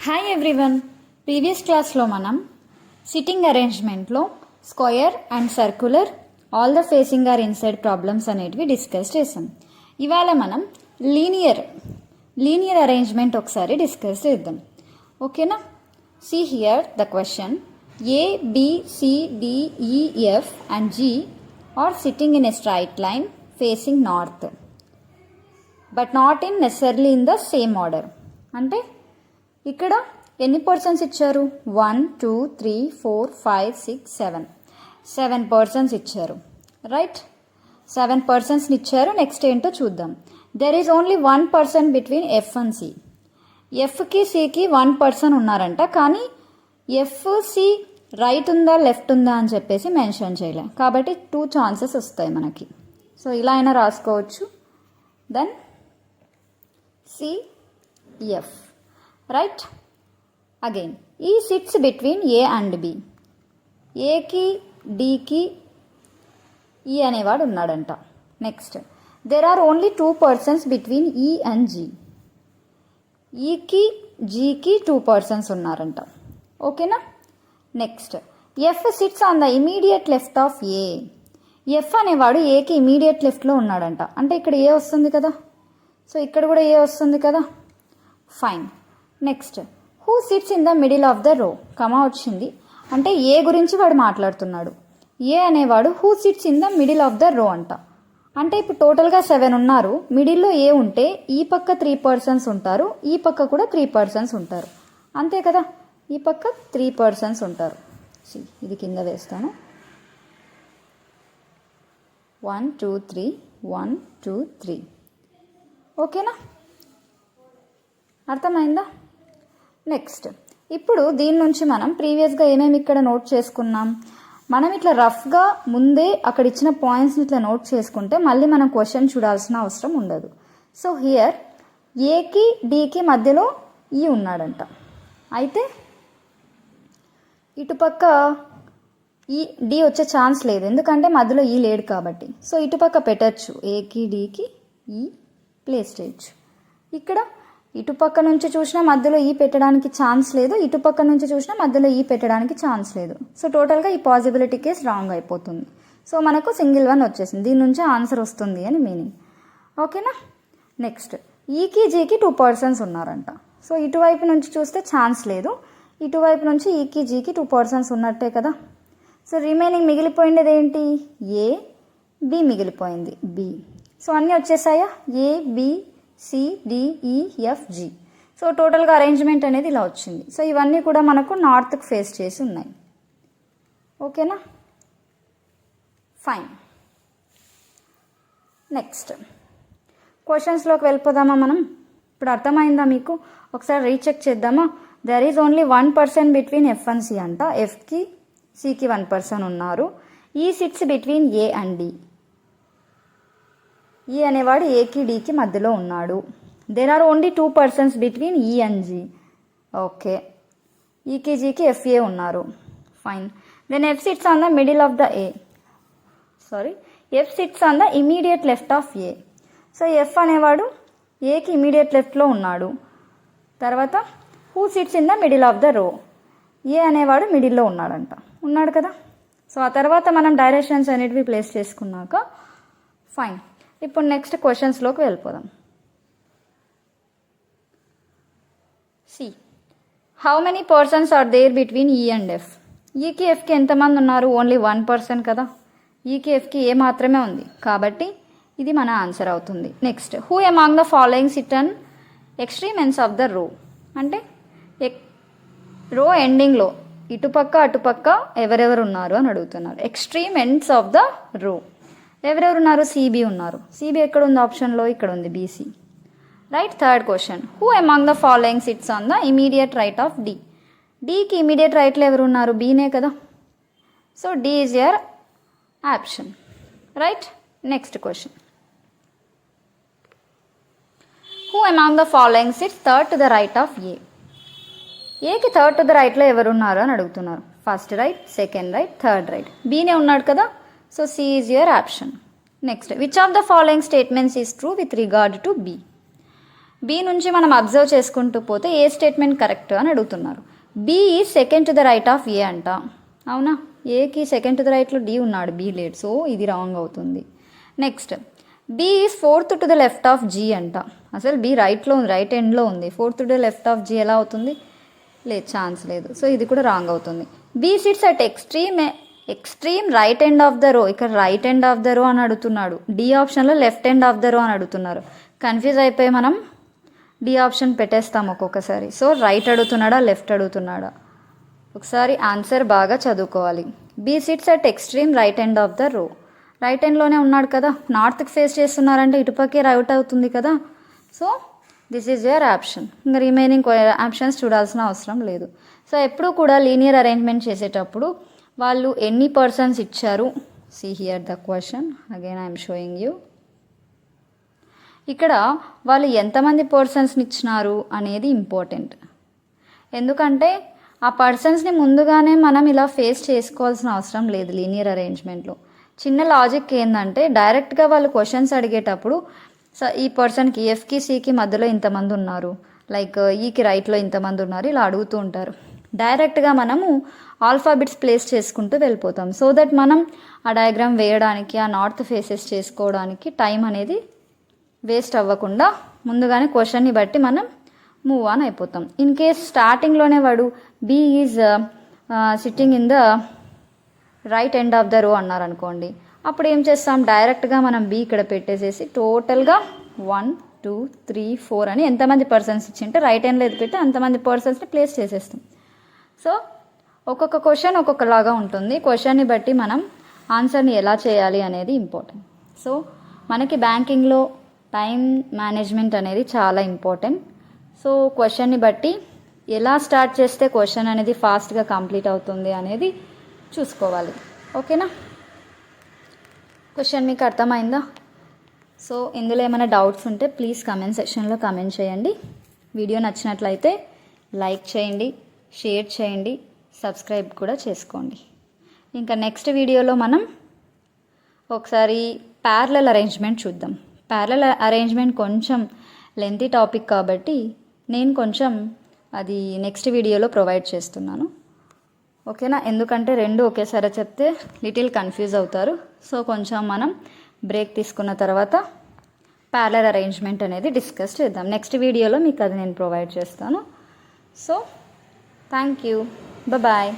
Hi everyone, previous క్లాస్లో మనం sitting అరేంజ్మెంట్లో square and circular all the facing or inside problems అనేటివి discuss చేసాం. ఇవాళ మనం లీనియర్ అరేంజ్మెంట్ ఒకసారి డిస్కస్ చేద్దాం. ఓకేనా? See here the question. A, B, C, D, E, F and G are sitting in a straight line facing north, but not in necessarily in the same order. అంటే ఇక్కడ ఎన్ని persons ఇచ్చారు? 1 2 3 4 5 6 7 persons ఇచ్చారు. Right, 7 పర్సన్స్ని ఇచ్చారు. Next ఏంటో చూద్దాం. There is only 1 person between F and C. ఎఫ్కి సికి 1 పర్సన్ ఉన్నారంట, కానీ ఎఫ్ సి రైట్ ఉందా లెఫ్ట్ ఉందా అని చెప్పేసి మెన్షన్ చేయలే, కాబట్టి 2 ఛాన్సెస్ వస్తాయి మనకి. సో ఇలా అయినా రాసుకోవచ్చు. Then CF. Right, again E sits between A and B. ఏకి డికి ఈ అనేవాడు ఉన్నాడంట. Next there are only 2 persons between E and G. ఈకి జీకి 2 పర్సన్స్ ఉన్నారంట. ఓకేనా? Next F sits on the immediate left of A. F అనేవాడు ఏకి ఇమీడియట్ లెఫ్ట్లో ఉన్నాడంట, అంటే ఇక్కడ ఏ వస్తుంది కదా, సో ఇక్కడ కూడా ఏ వస్తుంది కదా. Fine. Next who sits in the middle of the రో. కమా వచ్చింది అంటే ఏ గురించి వాడు మాట్లాడుతున్నాడు. ఏ అనేవాడు who sits in the middle of the రో అంట. అంటే ఇప్పుడు టోటల్గా 7 ఉన్నారు. మిడిల్లో ఏ ఉంటే ఈ పక్క 3 పర్సన్స్ ఉంటారు, ఈ పక్క కూడా 3 పర్సన్స్ ఉంటారు. అంతే కదా, ఈ పక్క 3 పర్సన్స్ ఉంటారు. ఇది కింద వేస్తాను. 1 2 3 1 2 3. ఓకేనా? అర్థమైందా? నెక్స్ట్ ఇప్పుడు దీని నుంచి మనం ప్రీవియస్గా ఏమేమి ఇక్కడ నోట్ చేసుకున్నాం. మనం ఇట్లా రఫ్గా ముందే అక్కడ ఇచ్చిన పాయింట్స్ని ఇట్లా నోట్ చేసుకుంటే మళ్ళీ మనం క్వశ్చన్ చూడాల్సిన అవసరం ఉండదు. సో హియర్ ఏకి డికి మధ్యలో ఈ ఉన్నాడంట. అయితే ఇటుపక్క ఈ డి వచ్చే ఛాన్స్ లేదు, ఎందుకంటే మధ్యలో ఈ లేడు కాబట్టి. సో ఇటుపక్క పెట్టచ్చు, ఏకి డికి ఈ ప్లేస్ చేయొచ్చు. ఇక్కడ ఇటుపక్క నుంచి చూసినా మధ్యలో ఈ పెట్టడానికి ఛాన్స్ లేదు, ఇటుపక్క నుంచి చూసినా మధ్యలో ఈ పెట్టడానికి ఛాన్స్ లేదు. సో టోటల్గా ఈ పాసిబిలిటీ కేస్ రాంగ్ అయిపోతుంది. సో మనకు సింగిల్ 1 వచ్చేసింది, దీని నుంచి ఆన్సర్ వస్తుంది అని మీనింగ్. ఓకేనా? నెక్స్ట్ ఈకి జీకి 2 పర్సన్స్ ఉన్నారంట. సో ఇటువైపు నుంచి చూస్తే ఛాన్స్ లేదు, ఇటువైపు నుంచి ఈకి జీకి 2 పర్సన్స్ ఉన్నట్టే కదా. సో రిమైనింగ్ మిగిలిపోయింది ఏంటి? ఏ, బి మిగిలిపోయింది, బి. సో అన్నీ వచ్చేసాయా? ఏ, బి, సి, డి, ఈ, ఎఫ్, జి. సో టోటల్గా అరేంజ్మెంట్ అనేది ఇలా వచ్చింది. సో ఇవన్నీ కూడా మనకు నార్త్కి ఫేస్ చేసి ఉన్నాయి. ఓకేనా? ఫైన్. నెక్స్ట్ క్వశ్చన్స్లోకి వెళ్ళిపోదామా మనం? ఇప్పుడు అర్థమైందా మీకు? ఒకసారి రీచెక్ చేద్దామా? There is only 1 person between F and C అంట. ఎఫ్కి సికి 1 పర్సన్ ఉన్నారు. E sits between A and D. E అనేవాడు ఏకి డికి మధ్యలో ఉన్నాడు. There are only 2 persons between E and G. Okay, ఈకి జీకి ఎఫ్ఏ ఉన్నారు. Fine. Then F sits on the middle of the A. F sits on the immediate left of A. So F అనేవాడు ఏకి ఇమీడియట్ లెఫ్ట్లో ఉన్నాడు. తర్వాత who sits in the middle of the రో. ఏ అనేవాడు మిడిల్లో ఉన్నాడు కదా. సో ఆ తర్వాత మనం డైరెక్షన్స్ అనేటివి ప్లేస్ చేసుకున్నాక ఫైన్. ఇప్పుడు నెక్స్ట్ క్వశ్చన్స్లోకి వెళ్ళిపోదాం. See how many persons are there between E and F. ఈకి ఎఫ్కి ఎంతమంది ఉన్నారు? ఓన్లీ 1 పర్సన్ కదా. ఈకి ఎఫ్కి ఏ మాత్రమే ఉంది, కాబట్టి ఇది మన ఆన్సర్ అవుతుంది. Next who among the following SIT and extreme ends of the రో. అంటే రో ఎండింగ్లో ఇటుపక్క అటుపక్క ఎవరెవరు ఉన్నారు అని అడుగుతున్నారు. ఎక్స్ట్రీమ్ ఎండ్స్ ఆఫ్ ద రో ఎవరెవరు ఉన్నారు? సిబి ఉన్నారు. సిబి ఎక్కడ ఉంది? ఆప్షన్లో ఇక్కడ ఉంది, BC. Right. Third question who among the following sits on the immediate right of D. డికి ఇమీడియట్ రైట్లో ఎవరు ఉన్నారు? బీనే కదా. So D is your option. Right. Next question who among the following sits third to the right of A. ఏకి third to the రైట్లో ఎవరున్నారు అని అడుగుతున్నారు. First right, second right, third right. బీనే ఉన్నాడు కదా. So C is your option. Next which of the following statements is true with regard to B. B నుంచి మనం అబ్జర్వ్ చేసుకుంటూ పోతే ఏ స్టేట్మెంట్ కరెక్ట్ అని అడుగుతున్నారు. B is second to the right of A అంట. అవునా, ఏకి సెకండ్ టు ద రైట్లో డి ఉన్నాడు, బి లేడు, సో ఇది రాంగ్ అవుతుంది. Next B is fourth to the left of G అంట. అసలు బి రైట్లో ఉంది, రైట్ ఎండ్లో ఉంది, fourth to the left of G ఎలా అవుతుంది? లేదు, ఛాన్స్ లేదు, సో ఇది కూడా రాంగ్ అవుతుంది. B sits at extreme right end of the row. ఇక్కడ రైట్ ఎండ్ ఆఫ్ ద రో అని అడుగుతున్నాడు, డి ఆప్షన్లో లెఫ్ట్ ఎండ్ ఆఫ్ ద రో అని అడుగుతున్నారు. కన్ఫ్యూజ్ అయిపోయి మనం డి ఆప్షన్ పెట్టేస్తాం ఒక్కొక్కసారి. సో రైట్ అడుగుతున్నాడా, లెఫ్ట్ అడుగుతున్నాడా? ఒకసారి ఆన్సర్ బాగా చదువుకోవాలి. B sits at extreme right end of the row. Right ఎండ్లోనే ఉన్నాడు కదా, నార్త్కి ఫేస్ చేస్తున్నారంటే ఇటుపక్కే రైట్ అవుతుంది కదా. So this is your option. ఇంకా రిమైనింగ్ ఆప్షన్స్ చూడాల్సిన అవసరం లేదు. సో ఎప్పుడు కూడా లీనియర్ అరేంజ్మెంట్ చేసేటప్పుడు వాళ్ళు ఎన్ని పర్సన్స్ ఇచ్చారు, see here the question again I'm showing you. ఇక్కడ వాళ్ళు ఎంతమంది పర్సన్స్ని ఇచ్చినారు అనేది ఇంపార్టెంట్. ఎందుకంటే ఆ పర్సన్స్ని ముందుగానే మనం ఇలా ఫేస్ చేసుకోవాల్సిన అవసరం లేదు లీనియర్ అరేంజ్మెంట్లో. చిన్న లాజిక్ ఏంటంటే డైరెక్ట్గా వాళ్ళు క్వశ్చన్స్ అడిగేటప్పుడు ఈ పర్సన్కి ఎఫ్కి సికి మధ్యలో ఇంతమంది ఉన్నారు, లైక్ ఈకి రైట్లో ఇంతమంది ఉన్నారు, ఇలా అడుగుతూ ఉంటారు. డైరెక్ట్గా మనము ఆల్ఫాబెట్స్ ప్లేస్ చేసుకుంటూ వెళ్ళిపోతాం. సో దట్ మనం ఆ డయాగ్రామ్ వేయడానికి, ఆ నార్త్ ఫేసెస్ చేసుకోవడానికి టైం అనేది వేస్ట్ అవ్వకుండా ముందుగానే క్వశ్చన్ని బట్టి మనం మూవ్ ఆన్ అయిపోతాం. ఇన్ కేస్ స్టార్టింగ్లోనే వాడు B is sitting in the right end of the row అన్నారనుకోండి, అప్పుడు ఏం చేస్తాం, డైరెక్ట్గా మనం బి ఇక్కడ పెట్టేసేసి టోటల్గా 1 2 3 4 అని ఎంతమంది పర్సన్స్ ఇచ్చింటే రైట్ ఎండ్లో ఎది పెట్టి అంతమంది పర్సన్స్ని ప్లేస్ చేసేస్తాం. సో ఒక్కొక్క క్వశ్చన్ ఒక్కొక్కలాగా ఉంటుంది. క్వశ్చన్ని బట్టి మనం ఆన్సర్ని ఎలా చేయాలి అనేది ఇంపార్టెంట్. సో మనకి బ్యాంకింగ్లో టైం మేనేజ్మెంట్ అనేది చాలా ఇంపార్టెంట్. సో క్వశ్చన్ని బట్టి ఎలా స్టార్ట్ చేస్తే క్వశ్చన్ అనేది ఫాస్ట్గా కంప్లీట్ అవుతుంది అనేది చూసుకోవాలి. ఓకేనా, క్వశ్చన్ మీకు అర్థమైందా? సో ఇందులో ఏమైనా డౌట్స్ ఉంటే ప్లీజ్ కమెంట్ సెక్షన్లో కమెంట్ చేయండి. వీడియో నచ్చినట్లయితే లైక్ చేయండి, షేర్ చేయండి, సబ్స్క్రైబ్ కూడా చేసుకోండి. ఇంకా నెక్స్ట్ వీడియోలో మనం ఒకసారి ప్యారలల్ అరేంజ్మెంట్ చూద్దాం. ప్యారలల్ అరేంజ్మెంట్ కొంచెం లెంతీ టాపిక్ కాబట్టి నేను కొంచెం అది నెక్స్ట్ వీడియోలో ప్రొవైడ్ చేస్తున్నాను. ఓకేనా, ఎందుకంటే రెండు ఒకేసారి చెప్తే లిటిల్ కన్ఫ్యూజ్ అవుతారు. సో కొంచెం మనం బ్రేక్ తీసుకున్న తర్వాత ప్యారలల్ అరేంజ్మెంట్ అనేది డిస్కస్ చేద్దాం. నెక్స్ట్ వీడియోలో మీకు అది నేను ప్రొవైడ్ చేస్తాను. So thank you, bye.